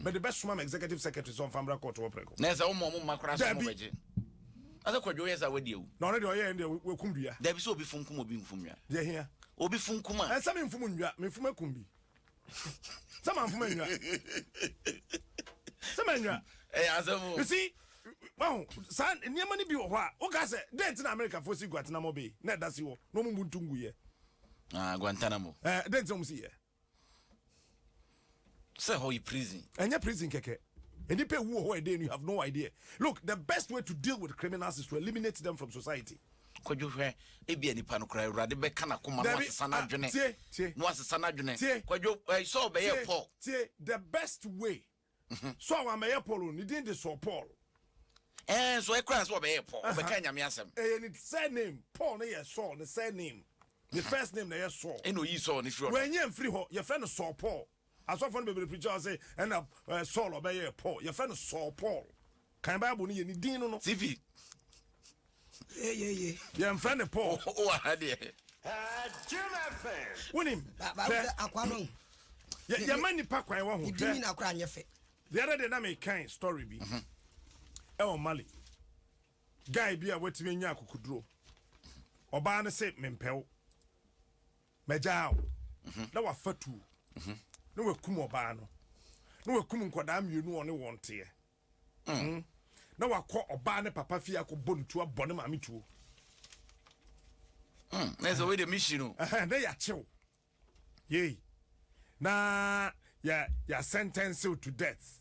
but the best woman executive secretary is on family court to operate. There's a woman macrass beje. As a quadro yes I would you. No already oye and we kumbi. There be so be funkum obi mfumya. Dey here. Obi funkuma. And some mfumunwa, me fuma kumbi. Some mfumunwa. Some enwa. You see, wow, san niam ni bi wo ho a o ka se date na America for si Guantanamo Bay na da si wo no mu ntungu ye Guantanamo date um si ye say how you prison enya prison keke any pe wo ho e dey you have no idea. Look, the best way to deal with criminals is to eliminate them from society. Kwadwo hwe e bia nipa no kra urade be kana koma no asesa na dwene no asesa na dwene kwadwo so be ye Paul the best way so wa me ye Paul ni din de so Paul so e kra so be ye Paul be ka nyame asem ni surname Paul na ye Saul the surname the first name na ye Saul no yi Saul ni free when ye free ho your friend Saul Paul as often be preacher say and Saul obey ye Paul your friend Saul Paul kan Bible ni ye ni din no TV yeah your friend Paul there Jim FM wonim akwano ya mani pa kwan wa ho dimi na kra nyefe the other day na me kind story bi e Mali guy bi a watimi nya akukuduro oba na se mempew majao na wa fatu na wakum oba no na wakum nkoda mienu one wonte na wakọ oba ne papa fie akobontu abone maame tuo there's a way the mission na ya chew ye na ya sentence to death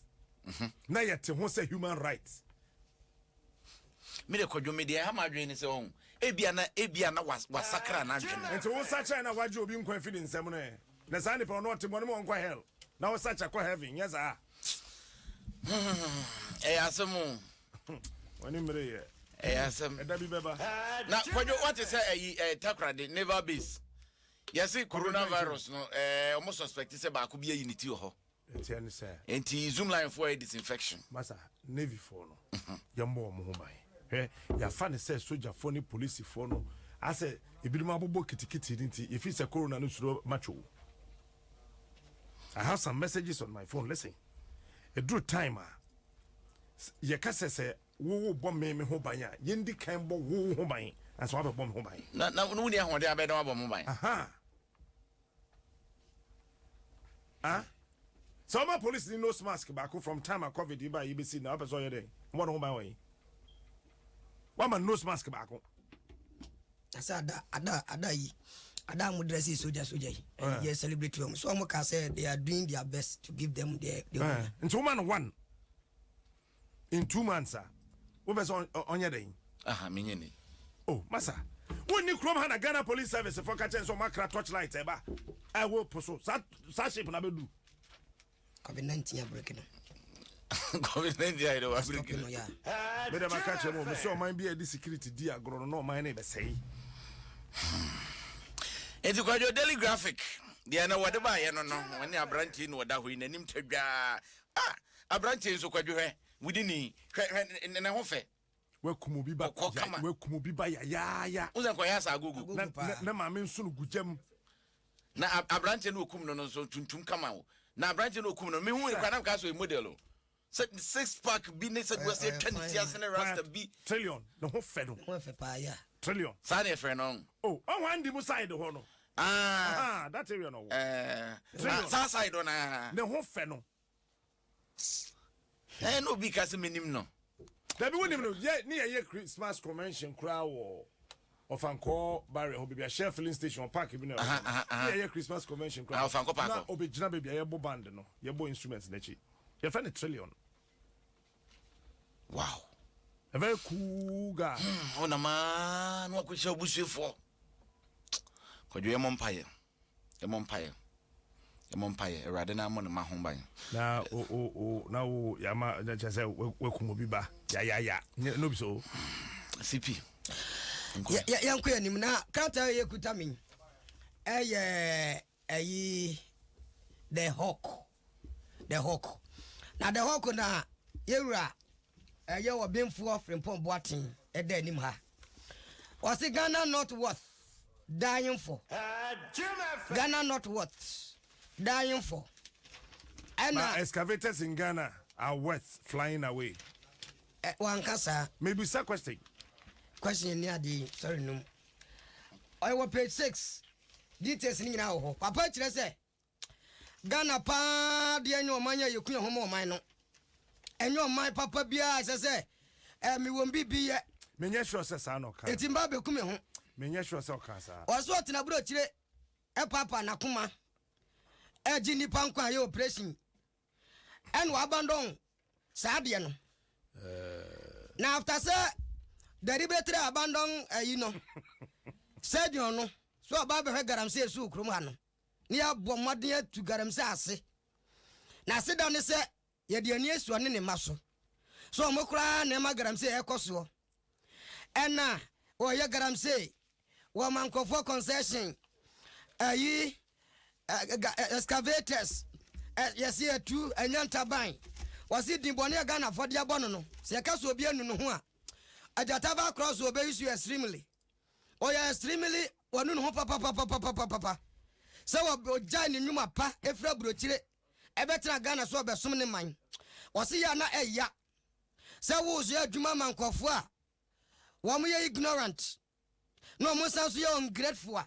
na ya te ho say human rights me de kwadwo media ha madwen ni se on ebia na wasakra na dwen enti wo sakra na waje obi nkwa fi nsem no na sa nipa no te mo ne mo nkwa hell na wo sakra kwa heaven yes ah asemu wani mere ye asem eda bi beba na kwadwo what is takra de never base yes coronavirus no almo suspect say ba ko bi unity ho enti ani say enti zoom line for disinfection masa navy for no yambo mo ho mai ya fa ne say soldier for ni police for no ase ebirim abobo kitikiti nti if it's a corona no suro macho. I have some messages on my phone. Listen, a drew timer ye ka say wo bom me ho ban ya yendi kan bo wo ho ban and so abom ho ban na no ni ahode abedon abom ho ban so my police need nose mask back from time of covid by you be see now person here what ho ban way what man nose mask back asa ada yi ada mu dress soldier ye celebrate them so mo can say they are doing their best to give them their into man one in 2 months we be on your day menyeni oh massa when you come na Ghana police service for catch so macra torchlight eba I will pursue that shape na bedu COVID-19 ya break no COVID-19 ya do break no ya be dem catch mo so man be the security di agro no man na be say enti kwajo daily graphic dia na wode ba ye no woni abranchi no wada ho inanim tadwa abranchi so kwajo hwe wudini na ho fe wakumu bi ba ya uza kwa ya sa agogo na maame nso no gujam na abranchi no okum no so tuntum kama wo na abranchi no okum no me hu kwa na ka so model six pack bi ne se gwase 20 years na rasta bi trillion no ho fe no ho fe pa ya trillion sa na fe no oh wandi mu side ho no that area no sa side na ne ho fe no no bi ka se menim no da bi wonim no ye Christmas convention crowd of Anko Barry ho bibia share filling station park bi na ye Christmas convention crowd of Anko park na obegina bibia ye bo band no ye bo instruments na chi ye fa ne trillion wow a very cool guy ona ma no akwesha obusuefo kodwe ye mompaye erade na mo ne ma ho ban na na ya ma cha say wakumo bi ba ya no bi so CP ya nko yanim na kanta ye kutamin ayi the hawk na the hawk na yewura ye wo benfo frimpon boatin e da anim ha was Ghana not worth dying for Ghana not worth dying for Now, excavators in Ghana are worth flying away. One kasa. Maybe it's a question. Question near the sorry no. I will page 6. Details in now. Papa say Ghana pa the annual mania you couldn't home mine no. And your my papa bia as I say, me won't be Menyesho says I know. It's in Baby come home. Menyesho says Casa. Was what in a brooch a papa nakuma. A Ginny Pankwa yo pressing. And wabandon Sadian. Now after sir, the liberty abandon you know. Said you know, so Baba Garam says so Crumano. Near Bomadia to Garam Sassy. Now sit down and say, ye dear nearest one in the muscle. So Mokra Nema Garam say Ecoso. And now, or ye Garam say, woman for concession. Ye excavators. Yes, here too, and young Tabine. Was it in Bonia Ghana for the abono? Say Casso Bian no one. A Jatava cross obeys you extremely. Oh, yeah, extremely, one no papa. So a giant numa pa, a fra brochire, a better Ghana so be summoning mine. Was he not a ya? So was your Jumaman Kofua? One we ignorant. No more sounds you ungrateful.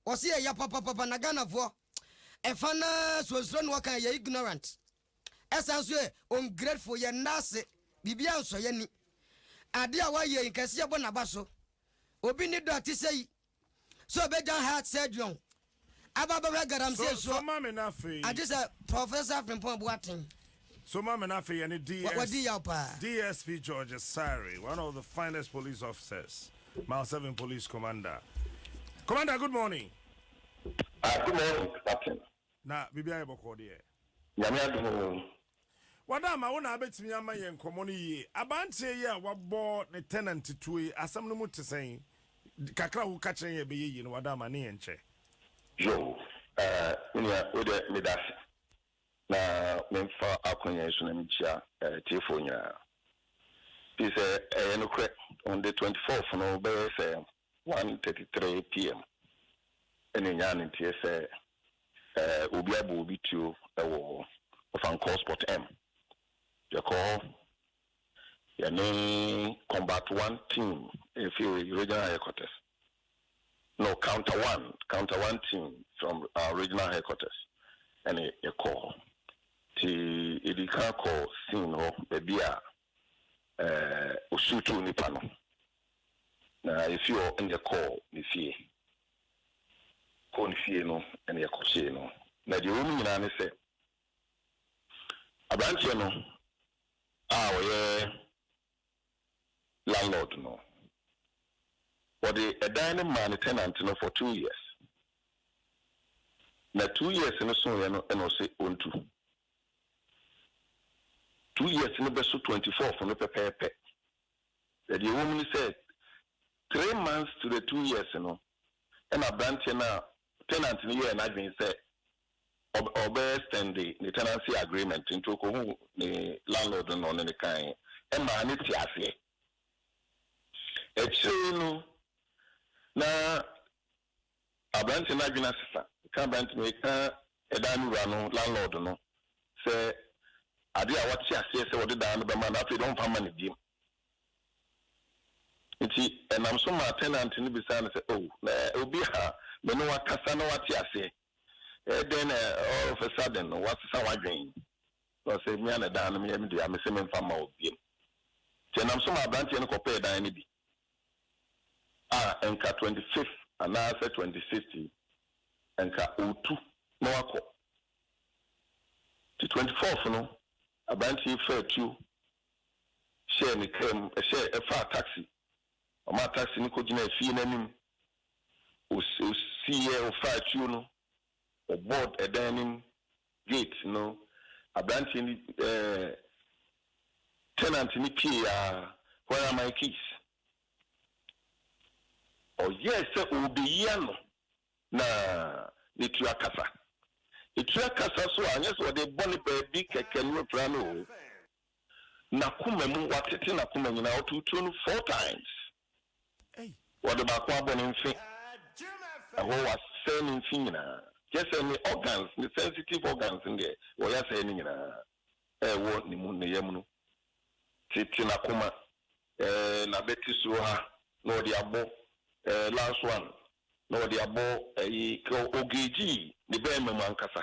Was he a ya papa nagana for? A fana was run worker ye ignorant. As sounds you ungrateful ye nasi, Bibian so yenny. Adia why ye in Cassia Bonabaso. Obini do say so bejan heart surgeon. Ababa garam say so mama na fe. I just a professor from Pomboatin. So mama na fe any DSP George Sari, one of the finest police officers, Mile 7 Police Commander. Commander, good morning. Good morning, Captain. Na bibia eboko de. Yami Wada ma wona abetimi ama ye nkomo no yi. Abante ye a wabo ne tenant tuwe asam no mu tesen. Kakra wo ka kire ye be yi no wada ma ne ye nche. Yo, unya ode medasi. Na memfa akonya so na mchia tifo nya. Pise enokre on the 24th no be say 1:33 p.m. Ene nya ne tie say obi abo obi tuo ewo of Sport M. You call your name combat 1 team if you regional headquarters. No, counter one team from our regional headquarters. And a call. If you can't call scene or maybe Usutu Nipano. Now, if you're in the call, if you call no and your coach no. Now, the woman in say, a branch no. Landlord no. But a dining man tenant no for 2 years. Now 2 years in a so and say on 2 years in a best 24 from the paper. The woman said 3 months to the 2 years, you know, and a branch now tenant in year and I've been said. Or best and the tenancy agreement into who the landlord and on any kind. And man, it's yassi. It's no. Now, a branch in Agina can't branch make a dining rano landlord no. Say, I did what yassi say what the down the man after don't come money dim. And I'm so my tenant in the beside say, oh, it'll be her, but no one can know what yassi. Then all of a sudden, what's our dream? So say me and a down me, I'm a same farmer of game. Then I'm so my branch and compare Danny. And 25th, and I said 2060, and U2, no acco. The 24th, no, a branch fair to share me came a share a far taxi. A my taxi, Nico Gina, fee name, who see a fire tune. Or board a dining gate, you know, a branch in tenant in the where are my keys? Oh, yes, sir, will be yellow. Na, it's your casa. It's your casa, so I guess what they bonnet big can you plano. Nakumamu, what's it in Nakumamu now to tune 4 times? Hey, what about Quabon in Fin? I was saying in Fina. just any organs, the sensitive organs in there. What you saying what ni mun ne yam titi na kuma na beti suha no di abo last one no di abo ogeji ni be mankasa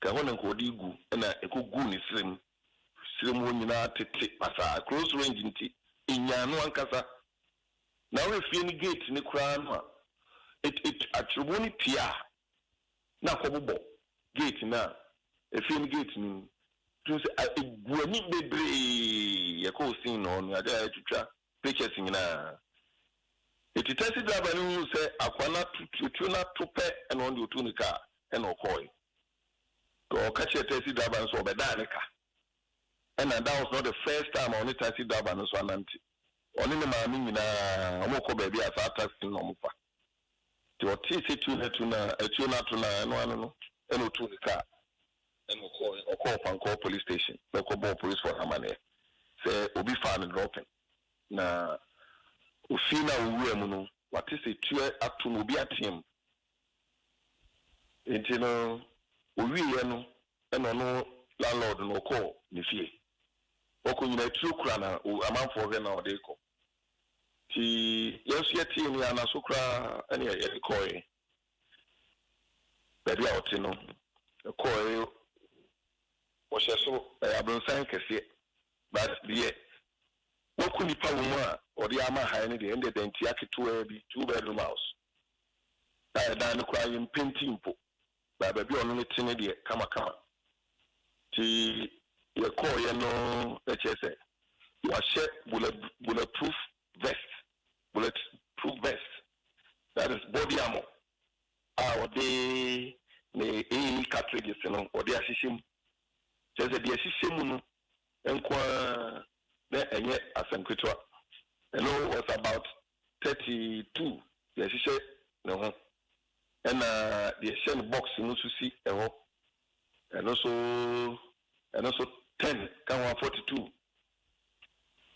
ka hono ko di gu na egu ni slim nyina tete pasa close range nti inyano ankasa na we fie ni gate ni kura no it atribuni pia na kobobo gate na efie ni gate ni to say buani bebre ye ko sin no no ada tutwa pictures nyina eti taxi driver no say akwana tutu na tope and on the tunika and okoi to catch a taxi driver so be da nika and that was not the first time on the taxi driver no so ananti oni ne ma nyina omoko ba bia sa taxi no mo fa to tisi tu na no and otunika and we'll call police station. We'll call police for Hamane. Say, we'll be found and dropping. Na, Ufina Uwemuno, what is it? You have to be at him. And you know, we and no landlord no call, Nifie. Oko in a true crana, amount for them or they call. Yes, yet in Yana Sukra, and a koi. But out, you know, a koi. So Adom Nsem but the Okuni Pawuma or the Ama Hine the ended the Ntiaki 2-bedroom house. I done crying painting po, but baby only tinny kama. Your call, you know, let's say, you are share bulletproof vest. That is body armor. Or the cartridges, you know, or the assistant. There's a decision and yet as a creature. And it was about 32. The decision, no, and the same box you know to see and also 10 can 42.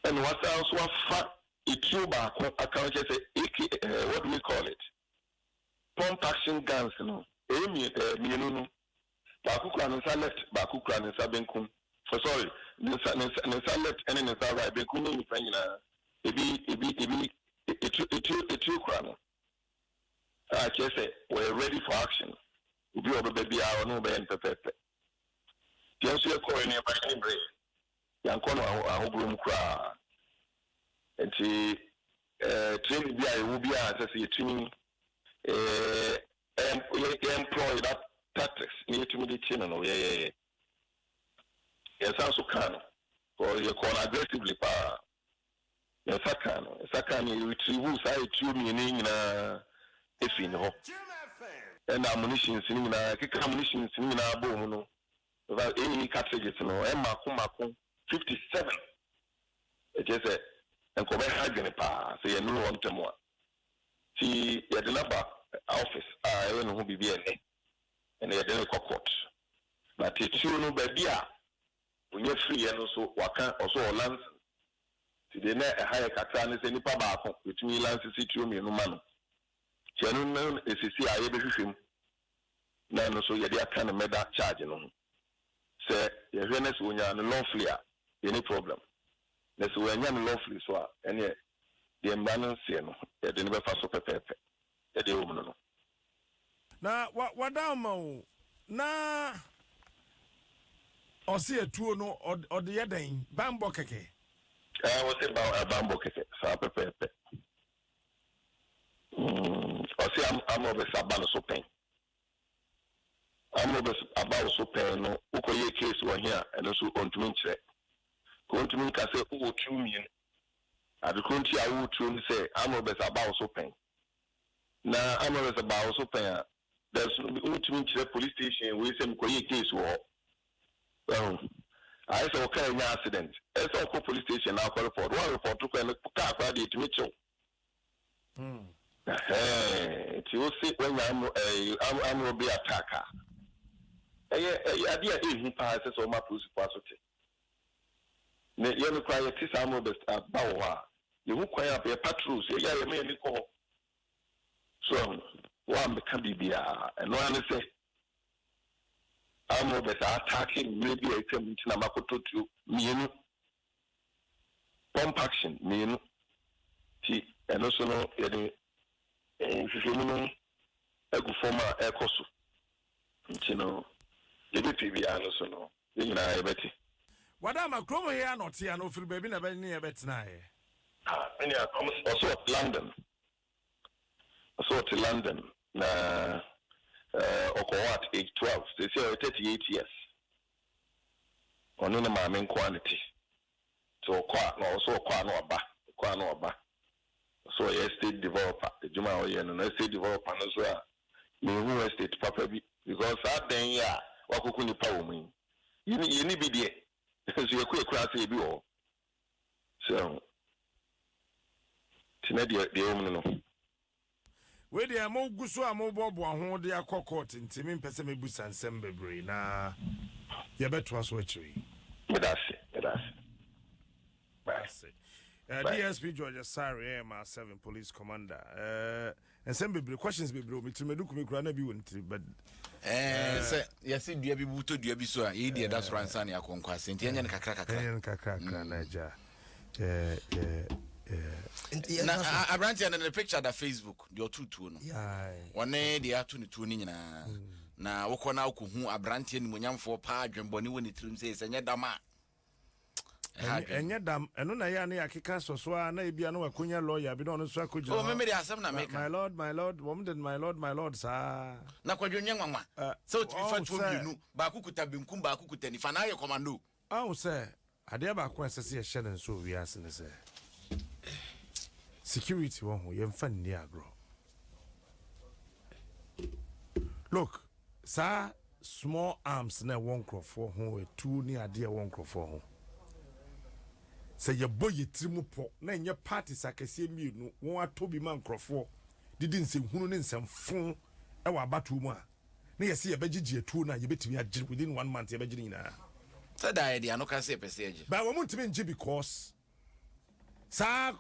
And what else was fat? It's you back. I can't just say what do we call it? Pump action guns, you know. Me Bakukra nsa left, bakukra nsa benkum. For sorry, nsa left and nsa right. Benkum ni fanyina. Ebi etu krano. I just say we're ready for action. Ubi obo baby awo no be npepepe. Tienso ye ko ni ba ni bre. Yankono ahobrum kra. Enti train bi a ubi a say yetumi employ that tactics need to be chin no yes also can or you call aggressively pa yes can you retrieve say 2 meaning na efin ho and ammunition sin na kika ammunition sin na bom no about any cartridges no e mako 57 it is a and come hagene pa say you no want them one see you the number office I don't know who be BNA and they didn't court. But it's you know, baby, when you're free and also waka also lands. Today, a higher catan is any papa, which means lands to see you, no man. Genuine is a CIA him. Now, so you're there kind of made that charge, you know. Say, your Venice when you're lawfully, any problem. That's when you're lawfully, so and yet the imbalance, you know, they didn't ever pass up a paper. They woman. Na wadama na osi etuo no ode yeden bambo keke was about bambo keke sa pepe osi am over sabano so pen am over about so pen no ukoye case one here and also ontumi nkyere ko ontumi ka se o 2 million abikonti a wo 2 say am over about so pen na am over about so pen there's ultimate police station we say mkoye case wo I saw okay an accident I saw police station now call report one report to car dey to meet you you see when I'm be attacker idea is pass so my police passport ne you no cry it is am best about you who cry up your patrols yeah me call so one become BBR, and one say, I'm over attacking maybe a community Namakoto to me, pump action, me, and also no, any a good former air cost, you know, the BBR also no, you know, I bet. What am I chroma here? Not here, no, for baby, never near betnay. Also London. Also to London. What age 12. They say 38 years. On my main quantity. So also Quano. So a estate developer, the Juma and an estate developer as well. New estate property because that then yeah, what could you power me? You need be there. Because you're quick class ABO. So the woman. Where the amo guso amo bobo ho de akokot ntimi mpese mebusa nsem bebre na ye beto aso achiri. That's it. DSP George Sari MR7 police commander. Nsem bebre questions bebre me trimedu kumi kura na bi wontri but say yes dua bi buto dua bi so a ye die da so ansa ne akonkwa senti enye ne kakra na ja. Na abranti na the picture da Facebook the otutu no one dey atu ne tu ni nyina na wokona wokohu abranti ni monyamfo pa adwenbone woni tirim say enye dama enye dam eno na ya na yakeka soso na ebia na wakonya lawyer bi na ono so akogina oh me dey asem na make my lord woman my lord sa na kwadwonye nwanwa so to be fat for you ba kukuta benkum ba kukuta ni fa na ye commando say ade ba ko asese ye hye ne so wi ase ne say security won ho ye mfa ni agro look sa small arms na won crofo ho etu ni ade won crofo ho say ye boy trimu po na enye party sakese mienu won atobi man crofo didi nse hunu ne nsem fon e wa batu mu a na ye se ye begigi etu na ye betimi agire within 1 month ye begire nyina so da idea no ka se pese agi but we want to nji because sa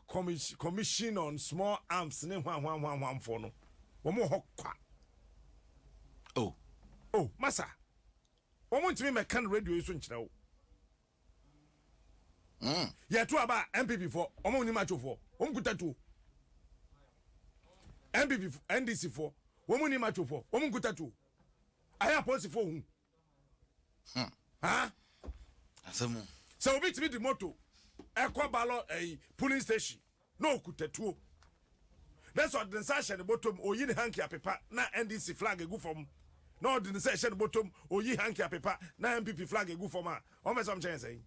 commission on small arms ne hwan for no wo mo hokwa oh masa wo mo ntimi me kan radio so nkyira wo ya to aba MPP for wo mo ni macho for wo mkuta tu MPP NDC for wo mo ni macho for wo mkuta tu aya policy for hu asemu so obi timi di moto ekwa balo polling station no kutatuo that's what the session the bottom oyi ni hanky apepa na NDC flag egu from no the session the bottom oyi hanky apepa na MPP flag egu from a o me some chance say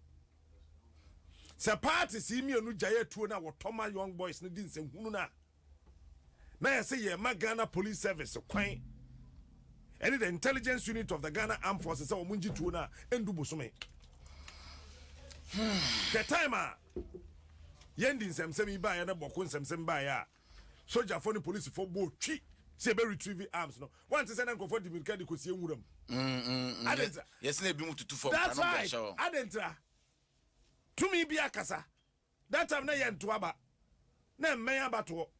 se party si mi anu jaye tuo na wotoma young boys ne di nsehunu na ye say ye Ghana police service kwan and the intelligence unit of the Ghana Armed Forces say omunji tuo na endu bosome the time yendi nsem iba ya na boko nsem ba ya soldier for the police for bo twi say be retrieve arms no one say na nkofo di milka di kosie nwuram adenta yes na bi mututu for that's right adenta to me bi akasa that time na ye nto aba na men abato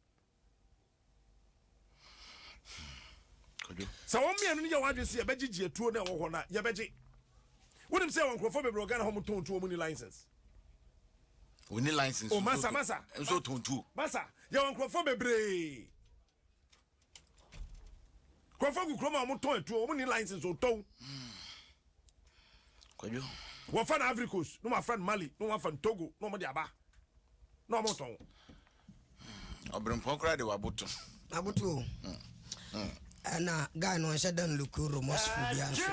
kojo so won mienu ni ye wadwe se ye begigi etuo na wo ho na ye begi wouldn't say one crofo be Ghana home to money license. We need license. Oh masa. And so to masa. Ya one crofo be bre. Crofo ku kroma mo ton to money license o ton. Kwajo. Wo fan Africos, no my friend Mali, no one fan Togo, no mo di aba. No mo ton. Obrempon kra de wabuto. Abuto. Na guy no she dan lukuro mosfu bia so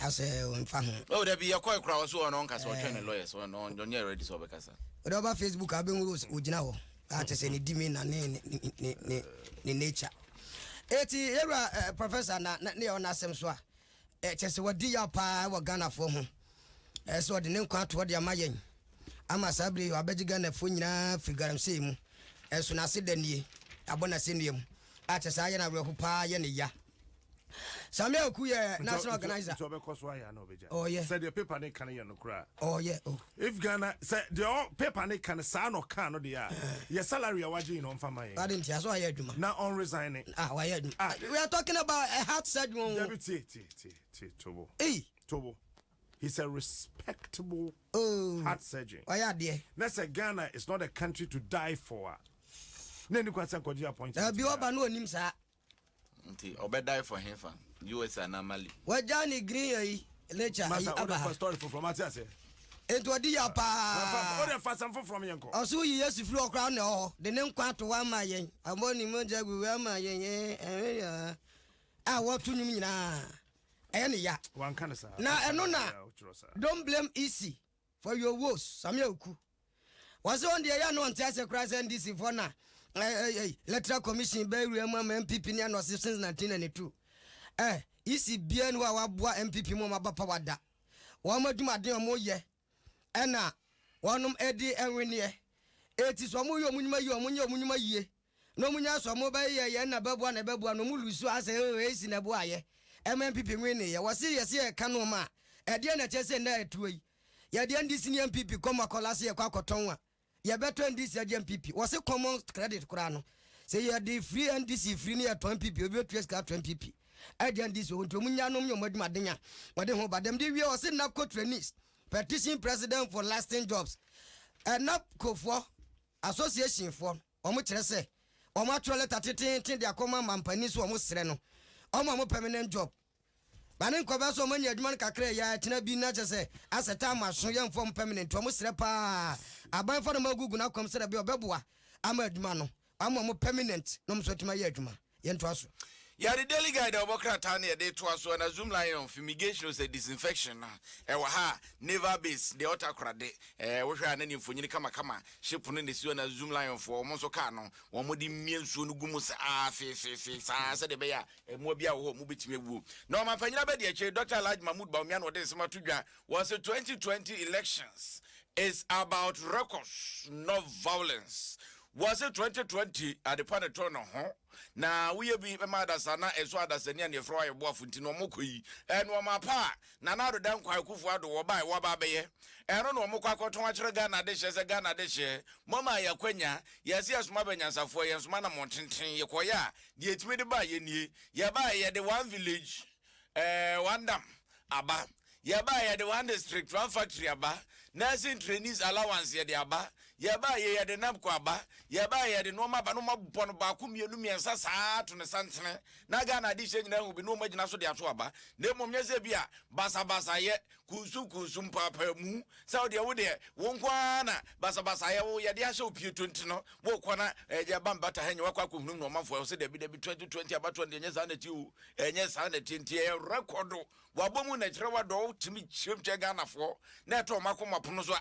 ase onfa ho oh there be your call kra so on kasa o twene lawyers on don't you ready so be kasa o da ba Facebook aben ogina ho ate se ni dimi na ne nature eti era professor na ne on asem so a chese wadi ya pa wa Ghana fo ho so de ne nkwa to de amayen ama sabre abaji Ghana fo nyina figaram sei mu so na se danie abona se niem ate sa ye na reho pa ye ne ya Samuel Kuye national organizer. Oh yeah. Said the paper ne can no cry. Oh yeah. Oh. If Ghana said the all paper ne can san or can or the your salary away on for my. I didn't hear so I heard you. Now on resigning. Why we are talking about a heart surgery. Tobo. Hey. Tobo. He's a respectable heart surgeon. Oh yeah, dear. Let's say Ghana is not a country to die for. Then you can say point. Be over no him sir. Obe die for him fan. US and Amali. What Johnny Green lecture Master story from Matias. It was the apa. What fast and from Yanko. Also, yes, if you are crown or the name quite to 1 million. I'm only Moja with 1 million. I want to me now. Any ya. One kind of now, and no, don't blame easy for your woes. Samuel Ku was on the Yan on Tessa Christ and this for now. Electoral Commission by MPP Nian was since 1992. Easy bien wa boa MPP Mama Bapawada. One more do my dear Moye. Anna, one Eddie and Winnie. It is one more Munima ye. No Munya so mobile ye and a babu and a babu and Mulusu as a race in a boy. MPP Winnie, I was serious here, Canoma. At the end, I just send that to you. Ya the end, this MPP come a colasia quacotonga. Ya better and this MPP was a common credit crown. Say you are the free and this free near 20 people, you trace 20 people. I did this one to Munyanum, your Madina. But then, but them, we are sitting up trainees, petition president for lasting jobs. And not co for association for, or much I say, or much toilet at their common man, Panis or Musreno, or more permanent job. But then, Cobasso, many Edmund Cacre, ya, be not say, as a time I show young form permanent, to Musrepa. I buy for the Mogu now comes to the Bebua. I'm a Edmano. I'm more permanent, no sweat my Edma. Yentrasu. Yeah, the daily guide of Okratania, they was on a Zoom line on fumigation was a disinfection. Ewaha, never base, the autocrat, which are any for Kama, ship on the Suana Zoom line for Monsocano, one would mean soon gumus, said the bear, and Mobia or Mubit Mewu. No, my Panya, Dr. Elijah Mahmoud Baumian or Desmatuga was a 2020 elections. It's about records, not violence. Was it 2020 at the Panatono, huh? Now we be a mother sana as well as any of Roy Wafuntino Mokui, and Wamapa, Nana the Dam Kwakufa, or by Wababe, and on Mokako to watch a Ghana dish as a Ghana dish, Mama Yaquenya, yes, Mabanyas of Foyans Manamontin, Yakoya, yet made by ye, Yabai the one village, one dam, Abba, Yabai the one district, one factory, Abba, nursing trainees allowance, Yabba. Yaba ye the Namquaba, Yaba ye the Noma Banoma Bonabakum, Yelumia Sasa to the Santana, Nagana Dishan will be no much naso de Atuaba, Nemo Yazebia, Basa Basa yet, Kusum Papa Mu, Saudi Awode, Wonkwana, Basa Basaya, Yadiasho Putino, Wokwana, Yabam Bata Hen, Wakakum, no man for said there be 2020 about 20 years and 2, and yes, and a tintia record. Wabomu na trawa do timi chimche Ghana for neto makoma punoso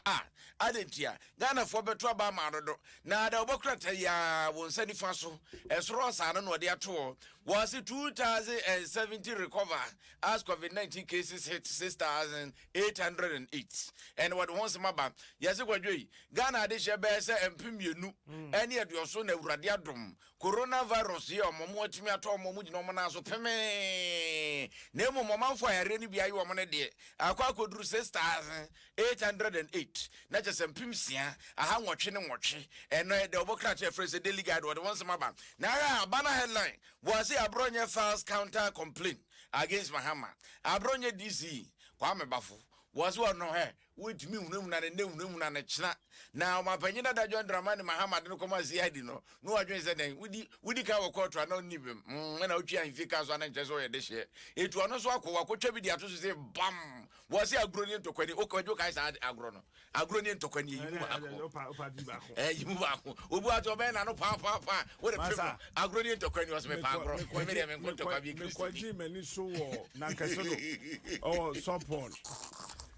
adentia Ghana for betwa ba marodo na da obokrata ya wonsani faso esro sana no de ato was 2017 recover as COVID-19 cases hit 6,808 and what once maba yase kwadwe Ghana de shebe se empimienu ene aduoso na urade adom coronavirus ye omomo atimi ato omomo gina omo na so peme na emo momanfo ayare ni bia ye omo ne de akwa koduru 6,808 na je sempim sia aha nwotwe ne nwotwe eno de obokrata frese daily guide what once maba na ara bana headline was Abronye files counter complaint against Mahama. Abronye DC, Kwame Bafu, was one no hair, with me, na china. Now, my penina that John Dramani Mahama didn't come as the idea. No, I just said, we did our quarter, no nibim. When I change Ficas on just over this year. It was not so what could be the to say, bam, was he a grunion to Quenny? Okay, you guys had agrono. Agronian to Quenny, you move out. Ubuato Ben and Papa, what a papa. Agronian to Quenny was my papa. Oh, Sopon.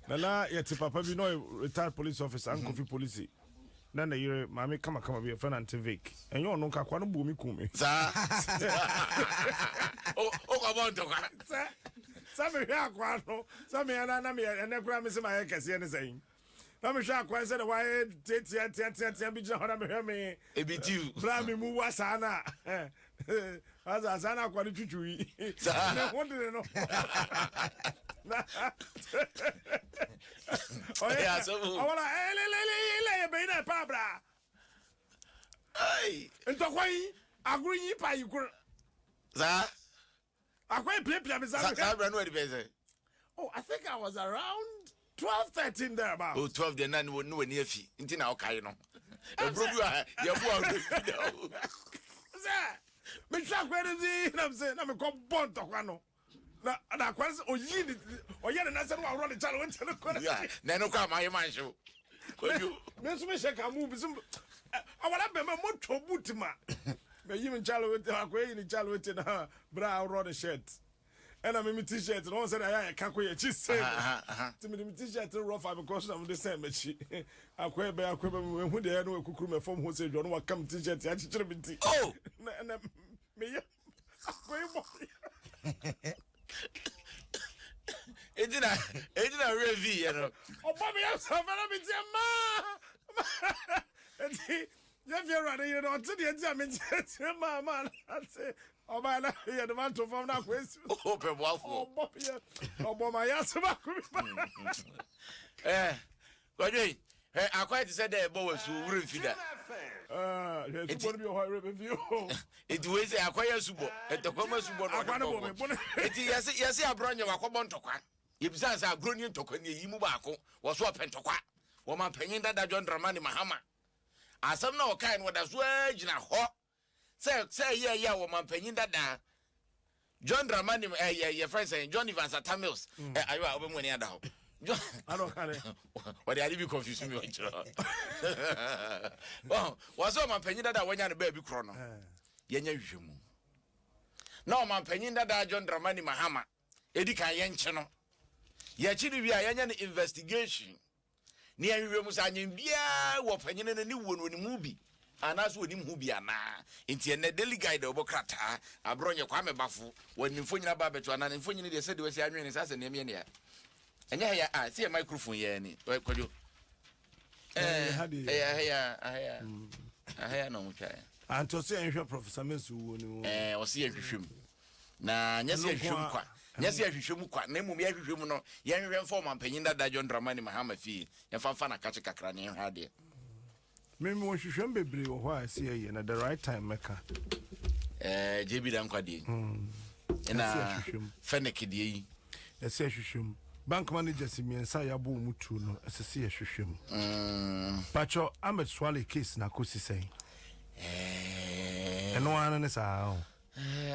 Nana, yet papa be no retired police officer and coffee police. Nana, you mammy come be a friend and Vic. And you're no Kakwana Boomy Kumi. Oh, I want to. Some here, Quano, some here, and never miss my head, anything. I'm a shark, I said, why did you be John? I'm a me. A bit you. Blammy Muwasana. As I know, quite chuchu. What do they know? Oh, yeah, so I want to lay Pabra. Hey, And to why agree by you. sir. I quite play Oh, I think I was around 12, 13 there about. Oh, 12 the nine would know near fee. Intina Okaino. A brother, your boy. Sir, me try when I'm saying I'm a compound to one. Now, and I was or yet another one run the channel into the corner. Yeah, then okay, my man show. Could you? Miss Michelle can move some. I want to be my motor bootima. But even child with her way in the child with her brow rod a shirt. And I'm in my t-shirt, and all said I can't quit. She said, to me, the t-shirt rough because I'm the same. But she, I quit by a quiver when they had no cook from who said, don't want to come t-shirt. I should be tea. Oh, and me, it's not a review, you know. Oh, Bobby, I'm so very if you're running, you know, to the exam, man, I say, oh, man, I the man to form that question. Oh, waffle. Oh, Bobby, my ass. I quite said that boy was wouldn't feed that. It's going to be a high review. It was a quiet subo at the commerce board. Yes, I brought you a common toka. If Zaz are grown into Yimubako was what pentoka. Woman penning that John Dramani Mahama. As some no kind what as well, in a hot. Say, yeah, woman penning that John Dramani, your friend saying John Evans at Tamils. I will when you're down. I don't care. What are you confusing me? Well, was all my penny that I went on a baby chrono. Yenyajumu. No, my penny that John Dramani Mahama. Edika Yenchano. Yachidi, we are an investigation. Near you, Musanim, yeah, what penny and a new one when movie. And as with him who be a na. Into a daily guide of Bocrata, I brought your Kwame Bafu when you phone your baby to an unfunny, they said, was your as an Emia. And yeah, I see a microphone here. Could you? I know. And to say, Professor Messu, or see a shum. Nah, yes, yes, you should quite name me every human. Young form and penny that John Dramani Mahama fee, and Fanfana catch a crane had it. Maybe we should be brave or why I see you at the right time, Mecca. JB Danquadi. And I Fennec, a session. Bank manager me and say abu mutu no asese ahwehwem pacho Ahmed Swale case na kosi say eno ana ne sa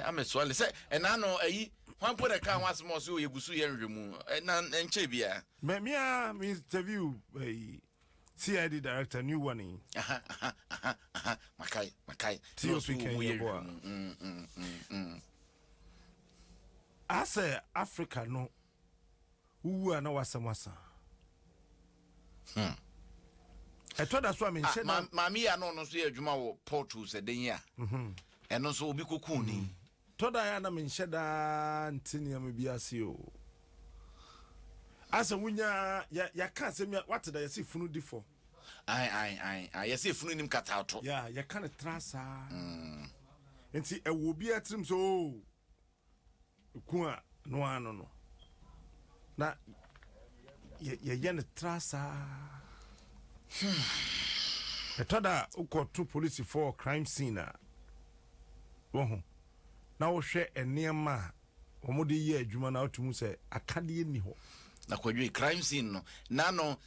Ahmed Swale say ena no ayi hwan put the car once more so yegusu yenhwemu na enche bia me interview CID director new one Makai TOP I say Africa no who are no wasamasa. I told us what I mean. Mammy, I know no see a Juma portals a day, and also be cocooning. Told I am in Shedda and Tinia maybe as you. As a winner, ya can't say me what did I see Funu for? I see Funim cut out. Yeah, you can't trust her. And see, a will be at him so. Kua, no. Na ye trasa etoda uko to police for crime scene wo na wo hwe enema omode ye adwuma na otumu se akade ni ho na kwadwe crime scene no na no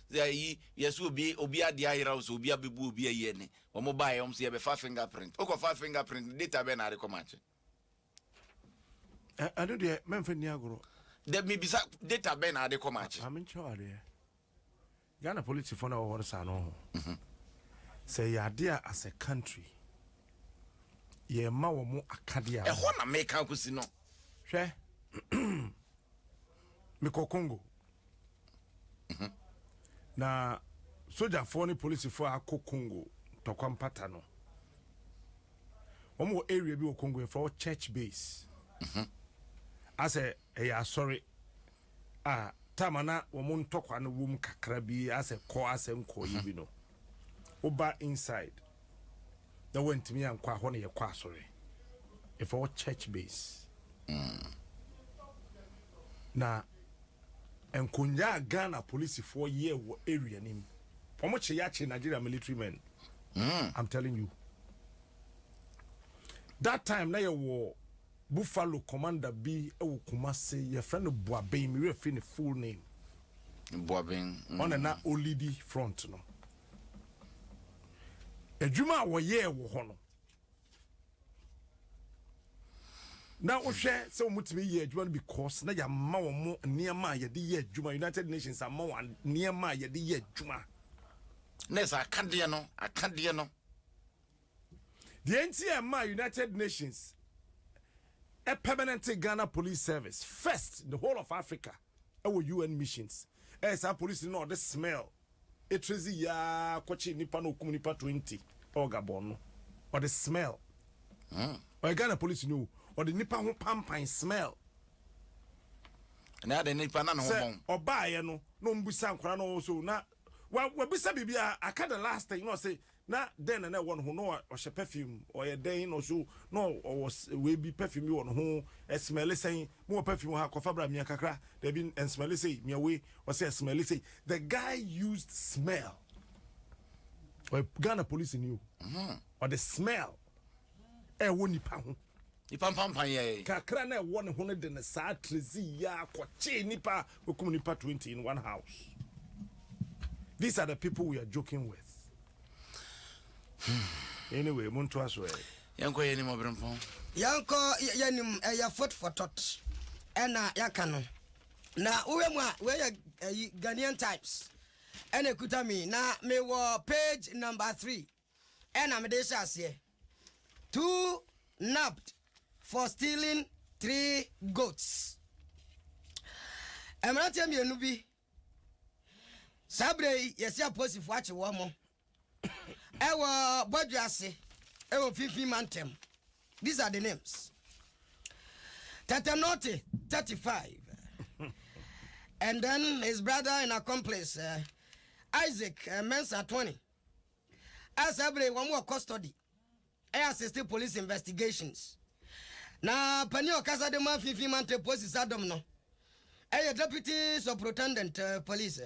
yeso obi ade ayira so obi abebu obi aye ne omo bae om se ye be fa fingerprint uko fa fingerprint data be na recommend I don't dey memfa ni agoro. There may be data ben at the comatch. I'm in charge. Ghana police for now or sano. Say ya dear as a country. Ye ma wo mo akadia. E ho na make am kusi no. Hwe. Me ko Congo. Na soldier for ni police for akọ Congo to kwampata no. Omo area bi wo Congo for church base. I say, sorry. Tamana, woman talk on a womb kakrabi as a co as and co, you know. Oba inside. They went to me and qua honey a qua sorry. if all church base na enkunya Ghana police for year area nim omoche yache Nigeria military men. I'm telling you, that time na your Buffalo commander B ewo Kumasi your friend Boabeng me refer the full name Boabeng on na Olidi front no edwuma wo ye wo ho no na wo hwe se wo mutimi ye edwuma no because na ya ma wo mo niema ye de ye edwuma United Nations ama wo niema ye de ye edwuma nesa akade no the NTMA United Nations a permanent Ghana police service first in the whole of Africa our UN missions as our police know the smell it is ya kwachi nipa no kum nipa 20 or Gabon or the smell or Ghana police know or the nipa ho pampan smell na the nipa na no bon oba ye no mbusa nkora no so na we bisa bibia aka the last thing say na then na one who no or perfume or a day no so no or we be perfume on who smell saying more perfume ha kofa bra mi kakra there been and smell say me away or say smell say the guy used smell or Ghana police knew or the smell woni pa ho nipa pampan ye kakra na one who de na sa trezi ya kwache nipa we kum nipa 20 in one house. These are the people we are joking with. Anyway, muntu aswe. Yanko yeni mo brempon. Yanko yenim ya foot for tot. Ena yakano. Na uwe mwa we Ghanaian types. Ene kutami na me wo page number 3. Ena me desha asiye. 2 nabbed for stealing 3 goats. Emrati mi enubi. Sabre yesia posi fuachi womo. Ewa Bodjase, Ewa Fifi Mantem. These are the names. Tatanote, 35. And then his brother and accomplice, Isaac Mensa, 20. As every one more custody. I assisted police investigations. Na Panio Casa de Man Fifi Mante Posis Adom no. A deputy superintendent police.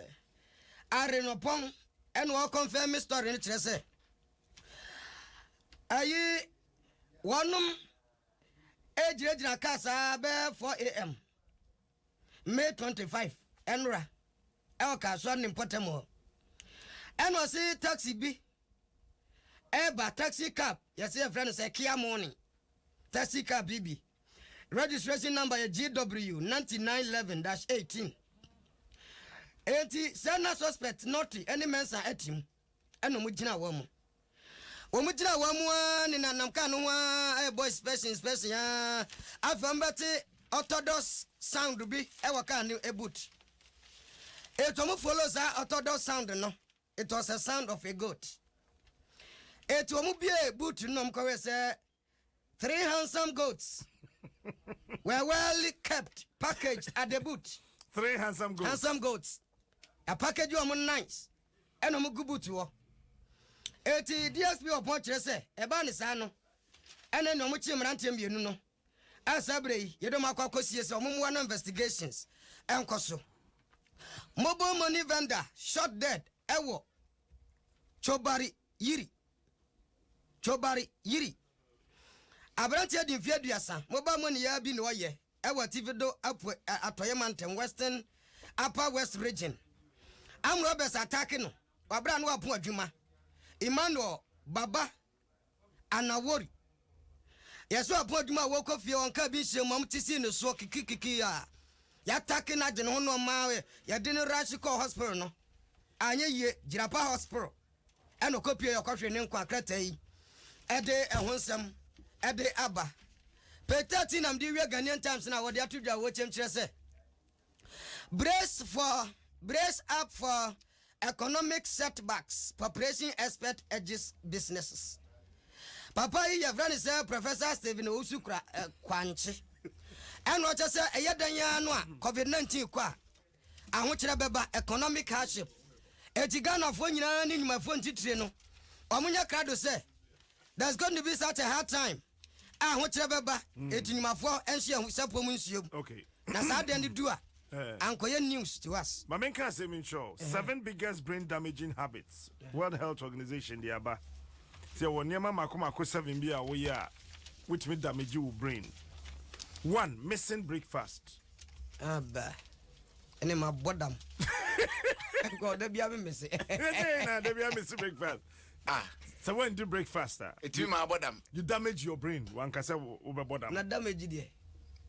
Arenopong and will confirm my story in Chese. Aye, one age na casa be 4 a.m. May 25. Enra. Elka swan in Potemo. And was a taxi B. Eba taxi cab. Yes, a friend say Kia morning. Taxi cab BB. Registration number GW 9911-18. 80 Sana suspect naughty any mensa at him. And Mujina woman. Omujina wamu ni na namka no wa boy special ya afambati orthodox sound bi e waka ni eboot. It omu follows that orthodox sound no. It was a sound of a goat. It omu bi a boot no mko say 3 handsome goats were well kept, packaged at the boot. 3 handsome goats. Handsome goats. A package you are nice. And omu gubutu. Eti DSP upon Chese, Ebani Sano, and then no much rantium you know. As Abre, you don't make a one investigations, and Koso. Mobile money vendor, shot dead, Ewo. Chobari Yiri. Abrantia di Fiadiasa, mobile money ya bin oye, Ewa Tivido up at Toyamant Western, Upper West region. I'm robbers attacking, Wabran Wapua Juma. Emmanuel Baba Anawori. Yes, so upon my walk of your cabin, Mom Tissi, no so kiki ya taking at the no mawe, ya didn't rush call hospital no. Anya ye, Jirapa hospital. And a copy of your country name Quacrete. Ede and Nsem, Ede Abba. Pay 13 and the Ghanaian times now, what they have to do, watch him say. Brace up for economic setbacks, population expert edges businesses. Papa, your friend is Professor Stephen Usukra Quanchi. And what I say, a yadanya COVID-19 qua. I want you to economic hardship. Etigana phone in my phone titrino. Omunya Crado say, there's going to be such a hard time Ah, what's your baba? It's in my phone and she was up woman's you. Okay. That's how they do it. Uncle, your news to us. My main can't say me show 7 biggest brain damaging habits. World Health Organization, the Aba. Say, when your mama come across 7 beer, which may damage your brain. 1, missing breakfast. Abba. And in my bottom. God, they be having missing. They be missing breakfast. So when you do breakfast, It's in my bottom. you damage your brain. One can say over bottom. Not damage it.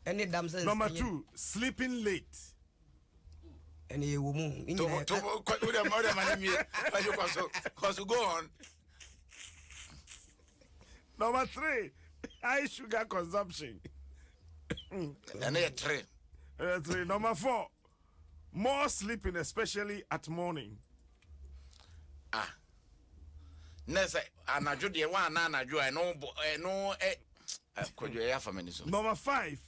Any damn sense. Number 2, sleeping late. Any woman. To the mother man, because you go on. Number 3, high sugar consumption. And they 3. 3. Number 4, more sleeping, especially at morning. Nessa, anaju de one anaju Number 5,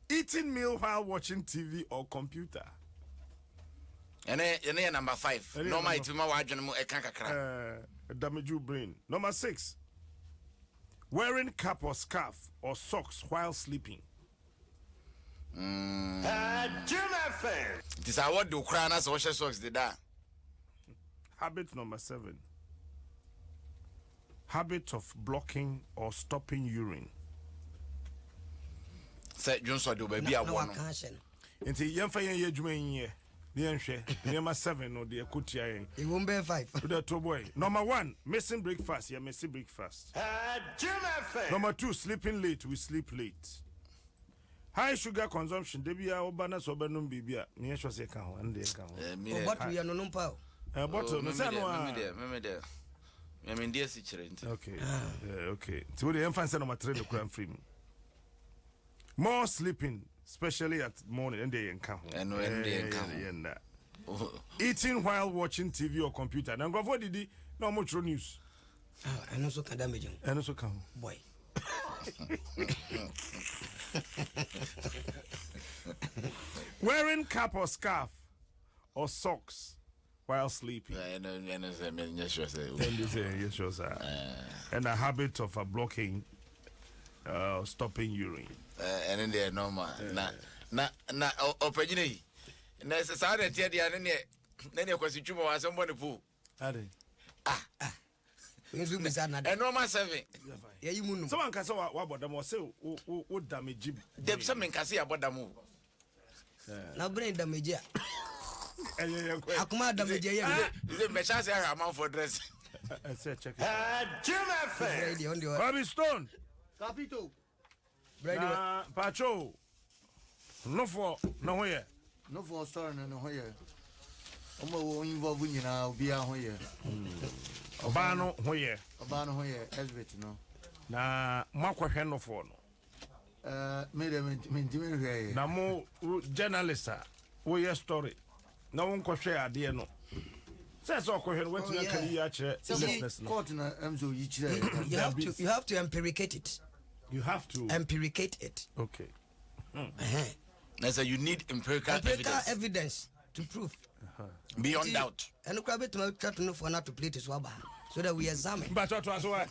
eating meal while watching TV or computer. And then number 5. No, my to my watch and a canker. Damage your brain. Number 6, wearing cap or scarf or socks while sleeping. Jim FM. It is our do crown as social socks did that. Habit number 7, habit of blocking or stopping urine. Say Johnson do baby a one. Nti yemfa yen yedwuma yin ye nhwe number 7 no de akutia yen It won't be 5. the to boy. Number 1, missing breakfast. Yeah, missing breakfast. Jim FM. Number 2, sleeping late. We sleep late. High sugar consumption. Debia obana so benum bibia. Me sure say kan ho and dey kan ho. What we are no numpa. Bottle no say no. I mean dear situation. Okay. Okay. So the emphasis number 3 no kram free me. More sleeping, especially at morning and day kan ho. And when they come. Eating while watching TV or computer. Now go for didi no much news. And also can damage him. And also kan Boy. wearing cap or scarf or socks while sleeping. And yes, sir. And a habit of blocking, stopping urine. And then they are normal. Na opportunity. Necessary at the end, then you question you or somebody pool. And normal 7. Yeah, you moon. Someone can say what about them or say what damage. Them something can see about the move. Now brain damage. Akuma damage. The machine say amount for dress. I said check it. Jim FM. Bobby Stone. Capito. Pacho. No for no here. No for story no here. Omo involve in na obi a ho here. Obano ho here. Obano ho here exhibit no. Na makwahwe no for no. Me dem mentime hwe. Na mo journalist wo your story. Na won kwahwe ade no. Say so kwahwe no wetin kan yi a kire listeners no. Court na emzo yi kire. You have to empiricate it. You have to empiricate it. Okay. That's a you need empirical evidence to prove. Beyond doubt. And look a bit to try to know for not to play this waba so that we examine. But what was why?